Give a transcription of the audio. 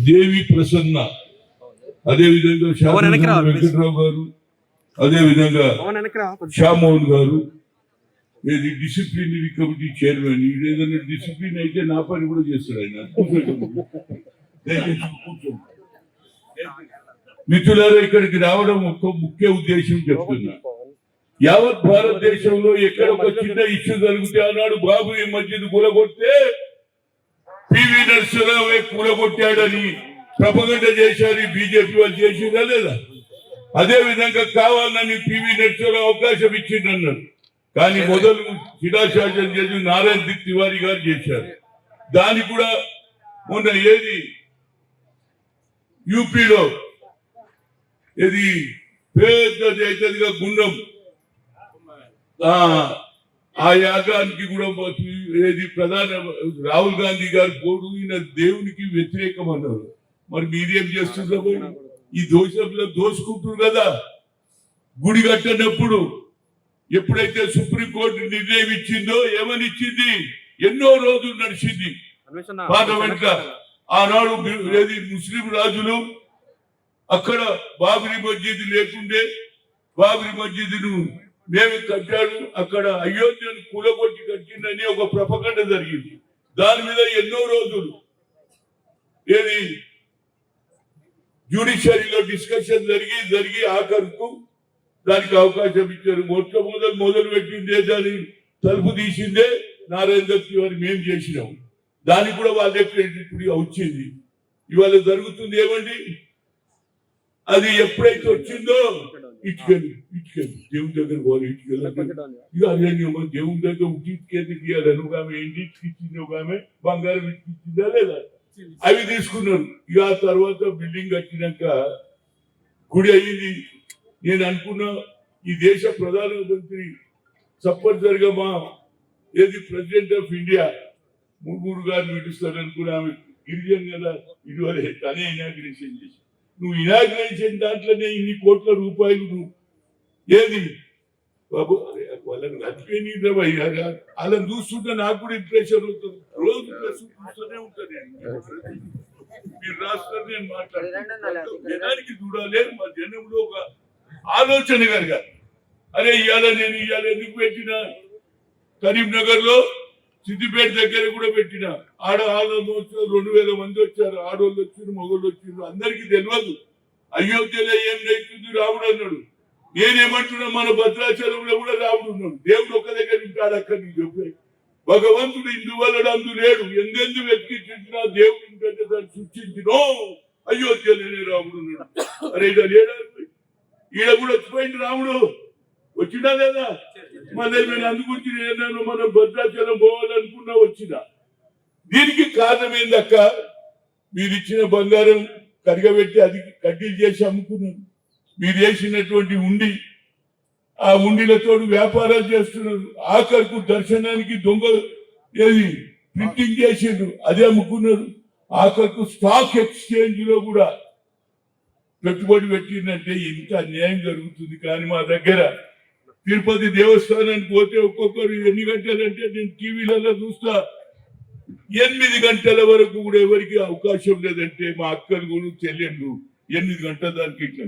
దేవి ప్రసన్న, అదే విధంగా వెంకటరావు గారు, అదే విధంగా శ్యామోహన్ గారు, ఏది డిసిప్లినరీ కమిటీ చైర్మన్. ఏదైనా డిసిప్లిన్ అయితే నా పని కూడా చేస్తాడు ఆయన. మిత్రులారా, ఇక్కడికి రావడం ఒక ముఖ్య ఉద్దేశం చెప్తున్నా. యావత్ భారతదేశంలో ఎక్కడ ఒక చిన్న ఇష్యూ జరిగితే ఆనాడు బాబు ఈ మస్జిద్ కూలగొడితే పివి నరసింహరావు కూలగొట్టాడని ప్రపగండ చేశారు. బీజేపీ వాళ్ళు చేసిందా లేదా? అదే విధంగా కావాలని పివి నరసింహరావు అవకాశం ఇచ్చిందన్నారు. కానీ మొదలు శిలాశాసనం చేసి నారాయణ తివారీ గారు చేశారు. దాన్ని కూడా మొన్న ఏది యూపీలో ఇది పెద్దదిగా గుండం, ఆ యాగానికి కూడా ఏది ప్రధాన రాహుల్ గాంధీ గారు పోడు ఈయన దేవునికి వ్యతిరేకం అన్నారు. మరి మీరేం చేస్తున్నారు? ఈ దోషంలో దోసుకుంటున్నారు కదా. గుడి కట్టినప్పుడు ఎప్పుడైతే సుప్రీంకోర్టు నిర్ణయం ఇచ్చిందో, ఏమని ఇచ్చింది? ఎన్నో రోజులు నడిచింది పార్లమెంట్ గా. ఆనాడు ఏది ముస్లిం రాజులు అక్కడ బాబరీ మస్జిద్ లేకుండే బాబరీ మస్జిద్ను మేము కట్టాడు, అక్కడ అయోధ్యను కూలగొట్టి కట్టిందని ఒక ప్రపకండ జరిగింది. దాని మీద ఎన్నో రోజులు ఏది జ్యుడిషియరీలో డిస్కషన్ జరిగి ఆఖరుకు దానికి అవకాశం ఇచ్చారు. మొదలు పెట్టిందే దాని తలుపు తీసిందే నారాయణ తివారీ మేము చేసినాం. దానికి కూడా వాళ్ళ ఇప్పుడు వచ్చింది. ఇవాళ జరుగుతుంది ఏమండి? అది ఎప్పుడైతే వచ్చిందో ఇటుకెళ్ళి దేవుని దగ్గర పోవాలి, ఇటుకెళ్ళి ఇక అదే దేవుని దగ్గర ఇటుకెళ్ళి తీయాలని ఒక ఆమె ఏంటి ఇచ్చింది, ఒక ఆమె బంగారం ఇచ్చిందా లేదా? అవి తీసుకున్నారు. ఇక ఆ తర్వాత బిల్డింగ్ కట్టినాక గుడి అయ్యింది. నేను అనుకున్నా ఈ దేశ ప్రధానమంత్రి తప్పనిసరిగా మా ఏది ప్రెసిడెంట్ ఆఫ్ ఇండియా ముగ్గురు గారు పిలుస్తారు అనుకున్నా. ఆమె గిరిజన్ కదా, ఇటీవల తనే ఇనాగ్రేషన్ చేసి, నువ్వు ఇనాగ్రేషన్ దాంట్లోనే ఇన్ని కోట్ల రూపాయలు నువ్వు ఏది బాబు వాళ్ళని రచ్చిపోయి అలా చూస్తుంటే నాకు కూడా ఇంప్రెషన్ అవుతుంది. రోజు చూస్తూనే ఉంటుంది. మీరు రాష్ట్రాన్ని నేను మాట్లాడుతున్నాను. జనానికి చూడాలి, మా జనంలో ఒక ఆలోచన కలగాలి. అరే ఇవాళ నేను ఎందుకు పెట్టినా కరీంనగర్ లో సిద్దిపేట దగ్గర కూడా పెట్టిన ఆడవాళ్ళు 2000 మంది వచ్చారు. ఆడవాళ్ళు వచ్చారు, మగవాళ్ళు వచ్చారు. అందరికీ తెలియదు అయోధ్యలో ఏం అవుతుంది. రాముడు అన్నాడు. నేనేమంటున్నా, మన భద్రాచలంలో కూడా రాముడు ఉన్నాడు. దేవుడు ఒక్క దగ్గర ఉంటాడు. అక్కడ నీకు చెప్పే భగవంతుడు ఇందువల్ల అందు లేడు. ఎందెందు వెతికించినా దేవుడు ఉంటే దాన్ని సృష్టించినో అయోధ్యలోనే రాముడు ఉన్నాడు. అరే ఇక లేడా? ఈడ కూడా వచ్చిపోయింది రాముడు. వచ్చినా లేదా? మళ్ళీ నేను అందుగురించి నేను మనం భద్రాచలం పోవాలనుకున్నా వచ్చినా. దీనికి కారణం ఏందక్క? మీరు ఇచ్చిన బంగారం కరిగబెట్టి అది కడ్డీలు చేసి అమ్ముకున్నారు. మీరు వేసినటువంటి ఉండి, ఆ ఉండిలతో వ్యాపారాలు చేస్తున్నారు. ఆఖరుకు దర్శనానికి దొంగ ఏది ప్రింటింగ్ చేసిండ్రు, అదే అమ్ముకున్నారు. ఆఖరుకు స్టాక్ ఎక్స్చేంజ్ లో కూడా పెట్టుబడి పెట్టిందంటే ఇంత అన్యాయం జరుగుతుంది. కానీ మా దగ్గర తిరుపతి దేవస్థానానికి పోతే ఒక్కొక్కరు ఎన్ని గంటలంటే నేను టీవీలలో చూస్తా 8 గంటల వరకు కూడా ఎవరికి అవకాశం లేదంటే మా అక్కలు కూడా చెల్లెళ్ళు 8 గంటల దానికి ఇట్లా